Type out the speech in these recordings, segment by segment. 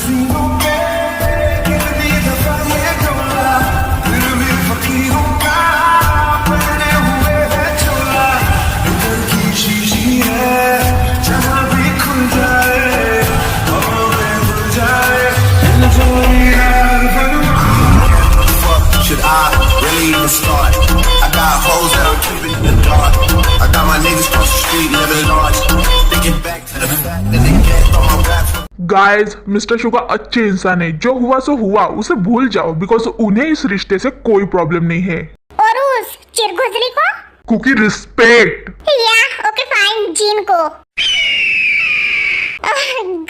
सीनों पे कितनी दफा ये डोला, दिल में फकीरों का पहने हुए है चोला। दिल की शीशी है जहाँ भी खुल जाए, हवा में उड़ जाए, दिल जो यार बनवा। Fuck should I really even start? I got hoes that I'm keeping in the dark. I got my niggas across the street living large. Thinking back to the fact that they can't throw my rap. Guys, mister Suga अच्छे इंसान है। जो हुआ सो हुआ, उसे भूल जाओ because उन्हें इस रिश्ते से कोई प्रॉब्लम नहीं है। और उस चिरगुजरी को कुकी रिस्पेक्ट। या ओके फाइन, जीन को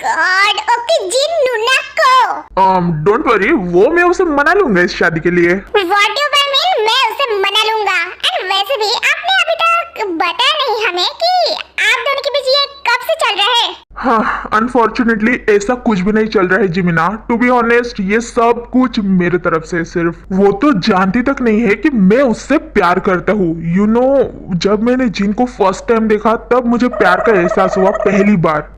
गॉड ओके जीन नुना को डोंट वरी, वो मैं उसे मना लूंगा इस शादी के लिए। व्हाट डू आई मीन, मैं उसे मना लूंगा। एंड वैसे भी आपने अभी तक बताया नहीं हमें कि आप दोनों के बीच ये कब से चल रहा है। हाँ, अनफॉर्चुनेटली ऐसा कुछ भी नहीं चल रहा है जिमिना। टू बी ऑनेस्ट, ये सब कुछ मेरे तरफ से सिर्फ वो तो जानती तक नहीं है कि मैं उससे प्यार करता हूँ। यू नो, जब मैंने जिन को फर्स्ट टाइम देखा तब मुझे प्यार का एहसास हुआ पहली बार।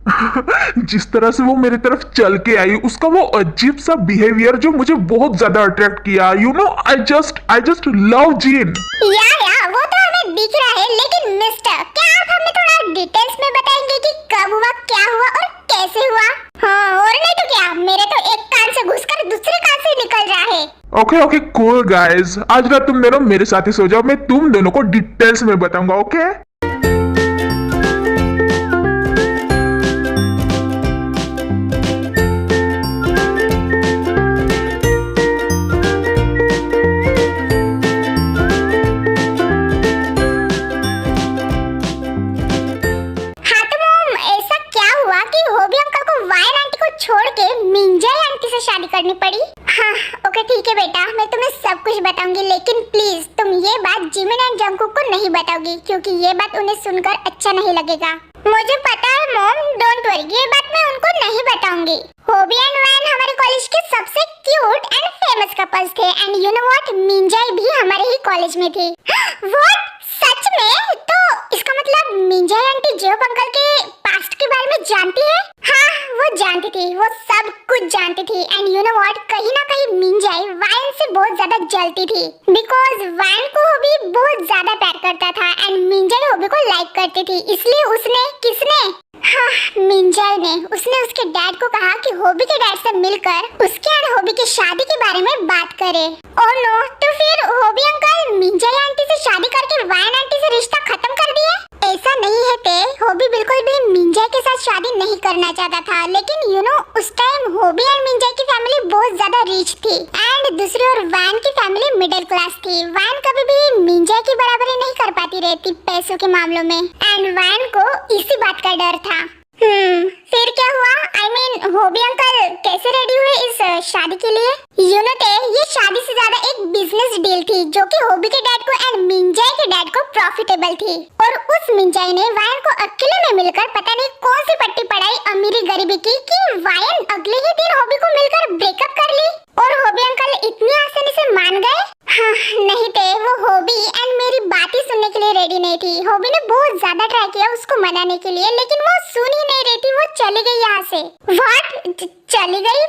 जिस तरह से वो मेरी तरफ चल के आई, उसका वो अजीब सा बिहेवियर जो मुझे बहुत ज्यादा अट्रैक्ट किया। You know, I just love gin. या वो तो हमें दिख रहा है, लेकिन मिस्टर क्या आप हमें थोड़ा डिटेल्स में बताएंगे कि कब हुआ, क्या हुआ और कैसे हुआ? हाँ, और नहीं तो क्या, मेरे तो एक कान से घुसकर दूसरे कान से निकल रहा है। ओके कूल गाइस, आज रात तुम दोनों मेरे साथ ही सो जाओ, मैं तुम दोनों को डिटेल्स में बताऊंगा। ओके छोड़ के मिंजाई आंटी से शादी करनी पड़ी। हाँ ओके ठीक है बेटा, मैं तुम्हें सब कुछ बताऊंगी, लेकिन प्लीज तुम ये बात जिमिन एंड जंगकुक को नहीं बताओगी क्योंकि ये बात उन्हें सुनकर अच्छा नहीं लगेगा। मुझे पता है मॉम, डोंट वरी, ये बात मैं उनको नहीं बताऊंगी। होबी एंड वैन हमारे कॉलेज के सबसे क्यूट एंड फेमस कपल्स थे एंड यू नो व्हाट, मिंजाई भी हमारे ही कॉलेज में थी। व्हाट, सच में? तो इसका मतलब मिंजाई आंटी जेब अंकल के पास्ट के बारे में जानती है? हाँ वो जानती थी, वो सब कुछ जानती थी। एंड यू नो व्हाट, कहीं ना कहीं मिंजाई वैन से बहुत ज्यादा जलती थी बिकॉज वैन को होबी बहुत ज्यादा प्यार करता था एंड मिंजाई होबी को लाइक करती थी। इसलिए उसने, किसने? हाँ मिंजाई ने, उसने उसके डैड को कहा कि होबी के डैड से मिलकर उसके और होबी की शादी के बारे में बात करे। ओह नो, तो फिर होबी अंकल मिंजाई आंटी से शादी करके वैन आंटी से रिश्ता खत्म कर दिया? ऐसा नहीं है ते, होबी बिल्कुल भी मिंजाई के साथ शादी नहीं करना चाहता था, लेकिन यू नो उस टाइम होबी एंड मिंजाई की फैमिली बहुत ज्यादा रिच थी एंड दूसरी ओर वैन की फैमिली मिडिल क्लास थी। वैन कभी भी मिंजाई की बराबरी नहीं कर पाती रहती पैसों के मामलों में एंड वैन को इसी बात का डर था। फिर क्या हुआ? आई मीन होबी अंकल कैसे रेडी हुए इस शादी के लिए? यू नो ते, ये शादी से ज्यादा एक बिजनेस डील थी जो कि होबी के डैड को एंड मिंजाई के डैड को प्रॉफिटेबल थी। और उस मिंजाई ने वायन को अकेले में मिलकर पता नहीं कौन सी पट्टी पढ़ाई अमीरी गरीबी की कि वायन अगले ही दिन होबी को मिलकर ब्रेकअप कर ली और होबी अंकल इतनी आसानी से मान गए। हाँ नहीं थे, वो होबी एंड मेरी बात ही सुनने के लिए रेडी नहीं थी। होबी ने बहुत ज्यादा ट्राई किया उसको मनाने के लिए, लेकिन वो सुन ही नहीं रही थी। वो चली गई यहाँ से। व्हाट, चली गई?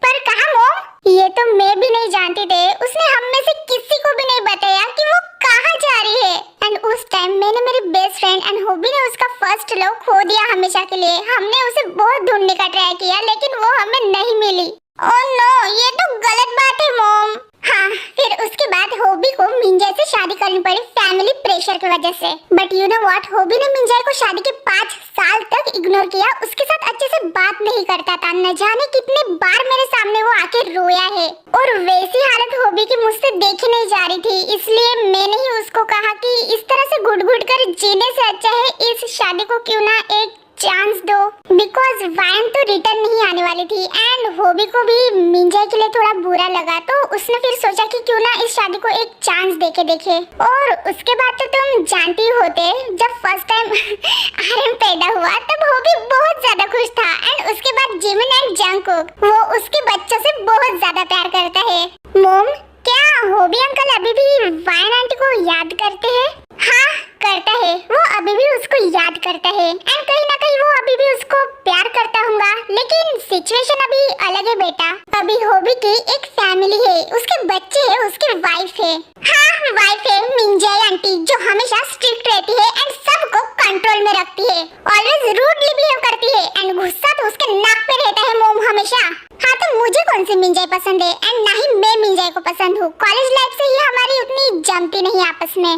पर कहाँ मॉम? ये तो मैं भी नहीं जानती थे। उसने हम में से किसी को भी नहीं बताया कि वो कहाँ जा रही है। एंड उस टाइम मैंने मेरी बेस्ट फ्रेंड एंड होबी ने उसका फर्स्ट लव खो दिया हमेशा के लिए। हमने उसे बहुत ढूंढने का ट्राई किया लेकिन वो हमें नहीं मिली। ओह नो, ये तो गलत बात है मॉम। हाँ, फिर उसके बाद होबी को मिंजाई से शादी करनी पड़ी फैमिली प्रेशर की वजह से। But you know what, hobby ने मिंजाई को शादी के 5 साल तक इग्नोर किया, उसके साथ अच्छे से बात नहीं करता था। न जाने कितने बार मेरे सामने वो आके रोया है और वैसी हालत होबी की मुझसे देखी नहीं जा रही थी। इसलिए मैंने ही उसको कहा कि इस तरह से घुट-घुट कर जीने से अच्छा है इस शादी को क्यों ना एक चांस दो, बिकॉज वैन तो रिटर्न नहीं आने वाली थी एंड होबी को भी मिंजाई के लिए थोड़ा बुरा लगा, तो उसने फिर सोचा कि क्यों ना इस शादी को एक चांस देके देखे। और उसके बाद तो तुम जानती होते, जब फर्स्ट टाइम आर्यन पैदा हुआ तब होबी बहुत ज्यादा खुश था एंड उसके बाद जिमिन एंड जंगकुक, वो उसके बच्चों से बहुत ज्यादा प्यार करता है। मॉम, क्या होबी अंकल अभी भी वैन आंटी को याद करते हैं? हाँ करता है वो अभी भी उसको याद करता है एंड कहीं ना कहीं वो अभी भी उसको प्यार करता होगा, लेकिन सिचुएशन अभी अलग है बेटा। अभी होबी की एक फैमिली है, उसके बच्चे है, उसकी वाइफ है। हाँ वाइफ है मिंजाई आंटी, जो हमेशा स्ट्रिक्ट रहती है एंड सबको कंट्रोल में रखती है, ऑलवेज रूडली बिहेव करती है एंड गुस्सा तो उसके नाक पे रहता है मोम हमेशा। हाँ तो मुझे कौन सी मिंजाई पसंद है एंड ना ही मैं मिंजाई को पसंद हूँ। कॉलेज लाइफ से ही हमारी उतनी जमती नहीं आपस में।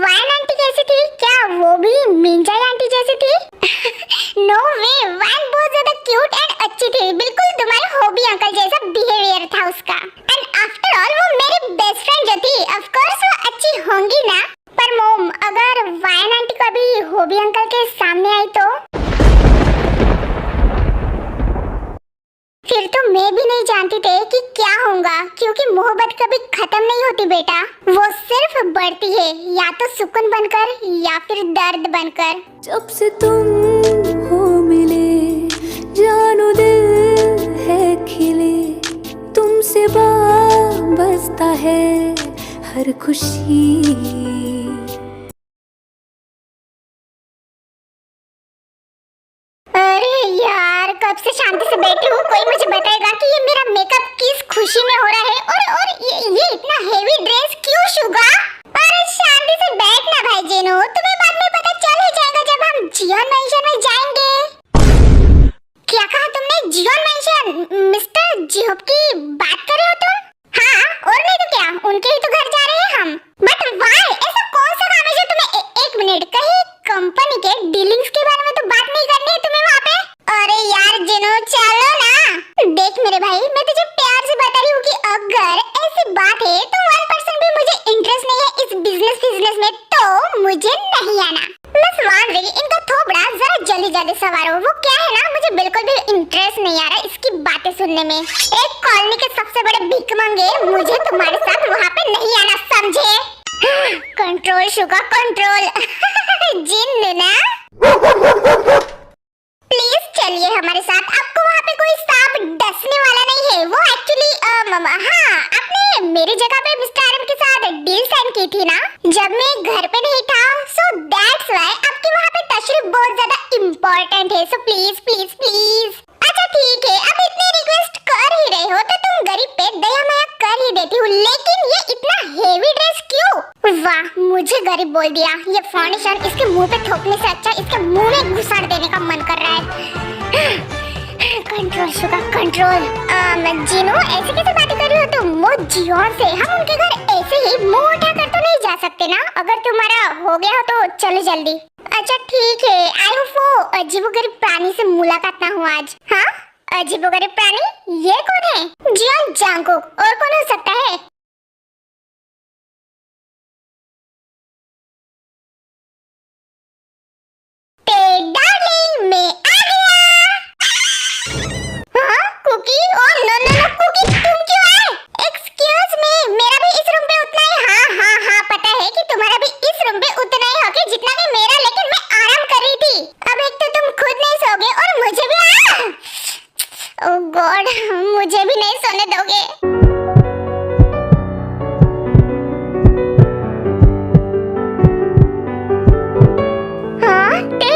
वाइन आंटी कैसी थी? क्या वो भी मिंजाई आंटी जैसी थी? नो वे, वाइन बहुत ज्यादा क्यूट एंड अच्छी थी, बिल्कुल तुम्हारे होबी अंकल जैसा बिहेवियर था उसका। एंड आफ्टर ऑल वो मेरी बेस्ट फ्रेंड जो थी, ऑफ कोर्स वो अच्छी होंगी ना। पर मोम, अगर वाइन आंटी कभी होबी अंकल के सामने आई तो फिर तो मैं भी नहीं जानती थे कि क्या होगा, क्योंकि मोहब्बत कभी खत्म नहीं होती बेटा, वो सिर्फ बढ़ती है, या तो सुकून बनकर या फिर दर्द बनकर। जब से तुम हो मिले जानो दिल है खिले, तुमसे बसता है हर खुशी। अरे यार कब से शांति से बैठी हूँ, कोई मुझे बताएगा कि ये मेरा मेकअप किस खुशी में हो रहा है और ये इतना हेवी ड्रेस क्यों शुगा? अरे शांति से बैठना भाई जेनो, तुम्हें बाद में पता चल ही जाएगा जब हम जियोन मेंशन में जाएंगे। क्या कहा तुमने? Xeon mention? मिस्टर जियोब की बात कर रहे हो तुम? हाँ और नहीं तो क्या, उनके ही तो घर जा रहे हैं हम। बट वाई, ऐसा कौन सा काम है जो तुम्हें एक मिनट कहीं कंपनी के डीलिंग्स के बारे में तो बात नहीं करनी है तुम्हें वहाँ पे? अरे यार जिनो चलो ना। देख मेरे भाई, मैं तुझे प्यार से बता रही हूँ कि अगर ऐसी बात है तो 1% भी मुझे इंटरेस्ट नहीं है इस बिजनेस में, तो मुझे नहीं आना। बस मान रही इनका थोबड़ा जरा जल्दी सवारो। वो क्या है ना, मुझे बिल्कुल भी इंटरेस्ट नहीं आ रहा इसकी बातें सुनने में। एक कॉलोनी के सबसे बड़े भिखमंगे, मुझे तुम्हारे साथ वहाँ पे नहीं आना, समझे? Control Suga control. जिन ना प्लीज चलिए हमारे साथ, आपको वहाँ पे कोई सांप डसने वाला नहीं है। वो एक्चुअली हाँ, आपने मेरी जगह पे मिस्टर आरएम के साथ डील साइन की थी ना जब मैं घर पे नहीं था, सो दैट्स व्हाई आपके वहाँ पे तशरीफ बहुत ज्यादा इम्पोर्टेंट है। So please please please. अच्छा ठीक है, अब इतनी रिक्वेस्ट कर ही रहे हो तो तुम गरीब पे दया माया कर ही देती हूँ, लेकिन ये इतना हेवी ड्रेस क्यों? वाह, मुझे गरीब बोल दिया। ये फाउंडेशन इसके मुंह पे थोपने से अच्छा इसके मुंह में घुसाड़ देने का मन कर रहा है। Control Suga control. जिनो ऐसे कैसे बातें कर रही हो तुम? वो जियोन से, हम उनके घर ऐसे ही मुंह उठा कर तो नहीं जा सकते ना। अगर तुम्हारा हो गया हो तो चलो जल्दी। अच्छा ठीक है, आई होप वो अजीबोगरीब प्राणी से मुलाकात ना हो आज। हाँ अजीबोगरीब प्राणी, ये कौन है? जियोन जांगकुक, और कौन हो सकता है? डार्लिंग मैं आ गया। हाँ Cookie, oh no no no Cookie, तुम क्यों आए? एक्सक्यूज मी, मेरा भी इस रूम पे उतना ही हाँ पता है कि तुम्हारा भी इस रूम पे उतना ही होगा जितना कि मेरा, लेकिन मैं आराम कर रही थी। अब एक तो तुम खुद नहीं सोगे और मुझे भी ओह गॉड, मुझे भी नहीं सोने दोगे।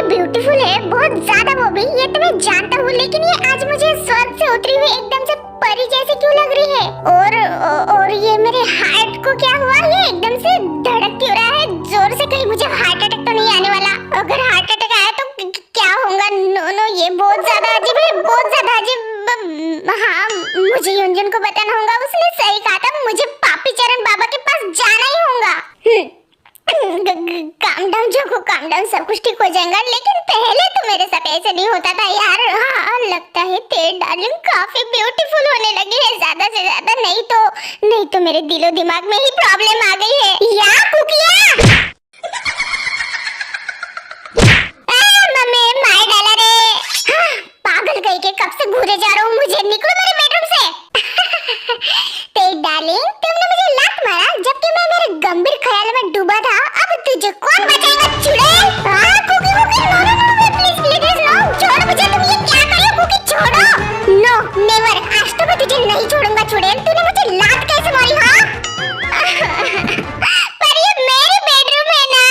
ब्यूटीफुल है बहुत ज्यादा, वो भी ये तो मैं जानता हूँ, लेकिन ये आज मुझे स्वर्ग से उतरी हुई एकदम से परी जैसी क्यों लग रही है? और ये मेरे हार्ट को क्या हुआ? ये एकदम से धड़क क्यों रहा है जोर से? कहीं मुझे हार्ट अटैक तो नहीं आने वाला? अगर हार्ट अटैक आया तो क्या होगा? नो ये बहुत ज्यादा अजीब है, बहुत ज्यादा अजीब। हाँ मुझे युंजन को बताना होगा, उसने सही कहा था, मुझे पापी चरण बाबा के पास जाना ही होगा। काम डाउन जोको, काम डाउन, सब कुछ ठीक हो जाएगा, लेकिन पहले तो मेरे साथ ऐसे नहीं होता था यार। हाँ लगता है तेरी डार्लिंग काफी ब्यूटीफुल होने लगी है, ज्यादा से ज्यादा। नहीं तो मेरे दिलो दिमाग में ही प्रॉब्लम आ गई है। या कुकिया मम्मी मार डाला रे। हाँ, पागल गई के कब से घूरे जा रहा हूँ, मुझे निकलो मेरे बेडरूम से। तेरी डार्लिंग, तुमने मुझे लात मारा जबकि मैं मेरे गंभीर ख्याल में डूबा था, अब तुझे कौन बचाएगा चुड़ैल? हाँ कुकी नो प्लीज नो, छोड़ मुझे। तुम ये क्या कर रही हो कुकी? छोड़ो। नो नेवर, आज तो मैं तुझे नहीं छोड़ूंगा चुड़ैल। तूने मुझे लात कैसे मारी? हाँ पर ये मेरी बेडरूम है ना।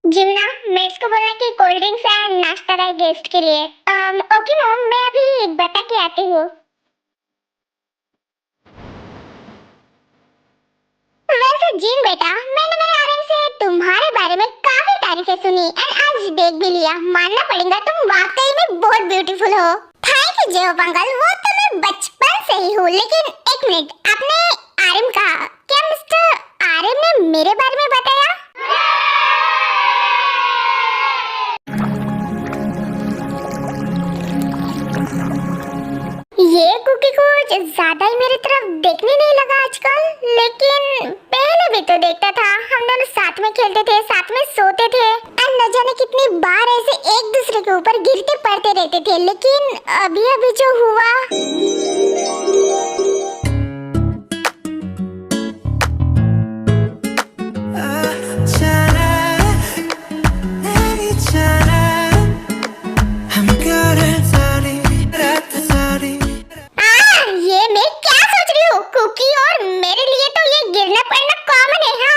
जिमना, मैं इसको बोला कि कोल्ड ड्रिंक्स एंड नाश्ता लाए गेस्ट के लिए। ओके मॉम, मैं अभी बता के आती हूँ। वैसे जिम बेटा, मैंने मेरे आर्यन से तुम्हारे बारे में काफी तारीफें सुनी एंड आज देख भी लिया। मानना पड़ेगा तुम वाकई में बहुत ब्यूटीफुल हो। थैंक यू जेओ अंकल, वो तो मैं बचपन से ही हूँ। लेकिन एक मिनट, आपने आर्यन कहा, क्या मिस्टर आर्यन ने मेरे बारे में बताया? ये कुकी कुछ ज्यादा ही मेरी तरफ देखने नहीं लगा आजकल, लेकिन पहले भी तो देखता था। हम दोनों साथ में खेलते थे, साथ में सोते थे और न जाने कितनी बार ऐसे एक दूसरे के ऊपर गिरते पड़ते रहते थे। लेकिन अभी अभी जो हुआ, ये मैं क्या सोच रही हूँ? कुकी और मेरे लिए तो ये गिरना पड़ना कॉमन है। हाँ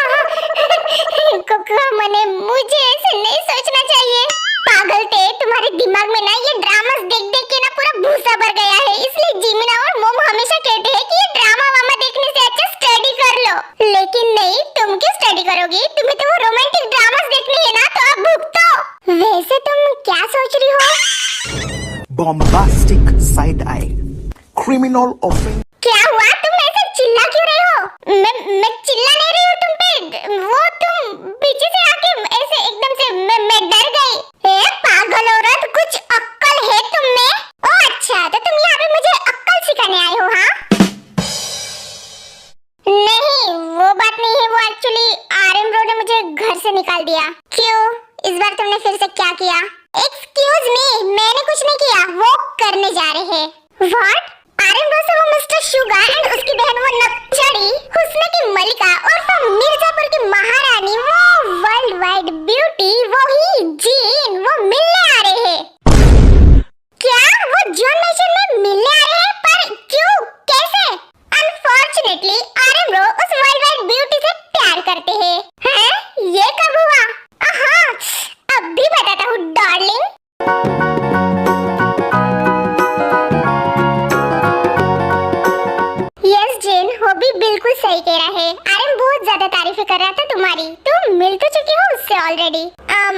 कुकी मने, मुझे ऐसे नहीं सोचना चाहिए। पागल थे, तुम्हारे दिमाग में ना ये ड्रामास देख देख के ना पूरा भूसा भर गया है। इसलिए जिमिना और मोम हमेशा कहते हैं कि ये ड्रामा वामा देखने से अच्छा स्टडी कर लो। लेकिन नहीं, तुम क्यों स्टडी करोगी? तुम्हें तो वो रोमांटिक ड्रामास देखने है ना, तो अब भुगतो। वैसे तुम क्या सोच रही हो? bombastic side eye, criminal offense. क्या हुआ? तुम ऐसे चिल्ला क्यों रहे हो? मैं चिल्ला नहीं रही हूँ तुम पे, वो तुम पीछे से आके ऐसे एकदम से मैं डर गई। ए पागल औरत, कुछ अक्ल है तुम में? ओ अच्छा, तो तुम यहाँ पे मुझे अक्ल सिखाने आए हो? हाँ नहीं, वो बात नहीं है। वो एक्चुअली आर्यन ब्रो ने मुझे घर से निकाल दिया। क्यों? इस बार तुमने फिर से क्या किया? एक्सक्यूज मी, मैंने कुछ नहीं किया, वो करने जा रहे हैं। व्हाट? आर्यन ब्रो से वो मिस्टर शुगा एंड उसकी बहन वो नक्चड़ी हुस्न की मलिका और मिर्जापुर की महारानी, वो वर्ल्ड वाइड ब्यूटी, वो ही जीन, वो मिलने आ रहे हैं। क्या वो जॉन मैशन में मिलने आ रहे हैं? पर क्यों, कैसे? अनफॉर्चुनेटली आर्यन ब्रो उस वर्ल्ड वाइड ब्यूटी से प्यार करते हैं। हैं? ये कब हुआ? हाँ, अब भी बताता हूँ डार्लिंग। यस जेन, वो भी बिल्कुल सही कह रहा है। आर्यन बहुत ज्यादा तारीफें कर रहा था तुम्हारी। तुम मिल तो चुकी हो उससे ऑलरेडी? हाँ,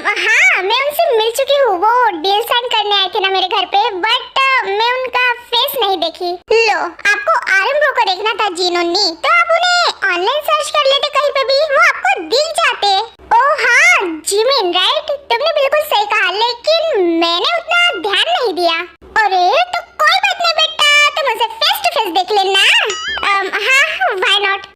मैं उनसे मिल चुकी हूँ। वो डील साइन करने आए थे ना मेरे घर पे, बट मैं उनका फेस नहीं देखी। लो, आपको आर्यन ब्रो को देखना था जीनोनी, तो आप उन्हें ऑनलाइन सर्च कर लेते कहीं पे भी, वो आपको दिख जाते। ओह हाँ, जिमिन राइट, तुमने बिल्कुल सही कहा, लेकिन मैंने उतना ध्यान नहीं दिया। अरे तो कोई बात नहीं बेटा, तुम उसे फेस टू फेस देख लेना। हाँ, व्हाई नॉट।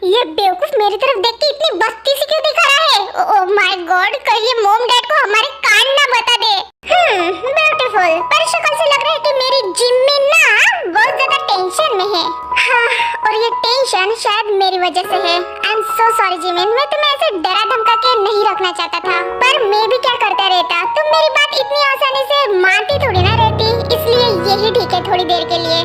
ये बेवकूफ मेरी तरफ देख के इतनी बस्ती से क्यों दिखा रहा है? ओह माय गॉड, कहीं मॉम डैड को हमारे कान ना बता दे। ब्यूटीफुल, पर शक्ल से लग रहा है कि मेरी जिमिन ना बहुत ज्यादा टेंशन में है। हाँ, और ये टेंशन शायद मेरी वजह से है। I am so sorry Jimin, मैं तुम्हें ऐसे डरा धमका के नहीं रखना चाहता था, पर मैं भी क्या करता रहता। तुम मेरी बात इतनी आसानी से मानती थोड़ी ना रहती, इसलिए यही ठीक है थोड़ी देर के लिए।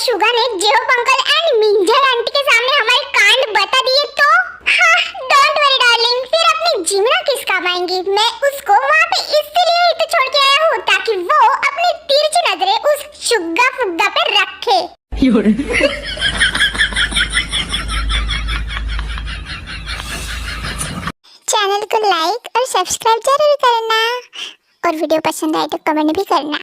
शुगा ने जेहोप अंकल एंड मिंजर आंटी के सामने हमारे कांड बता दिए तो? हाँ, डोंट वरी डार्लिंग, फिर अपनी जिमिना किस काम आएंगी? मैं उसको वहाँ पे इसलिए ही तो छोड़ के आया हूँ, ताकि वो अपनी तिरछी नजरें उस शुगा फुग्गा पे रखे। चैनल को लाइक और सब्सक्राइब जरूर करना, और वीडियो पसंद आए तो कमेंट भी करना।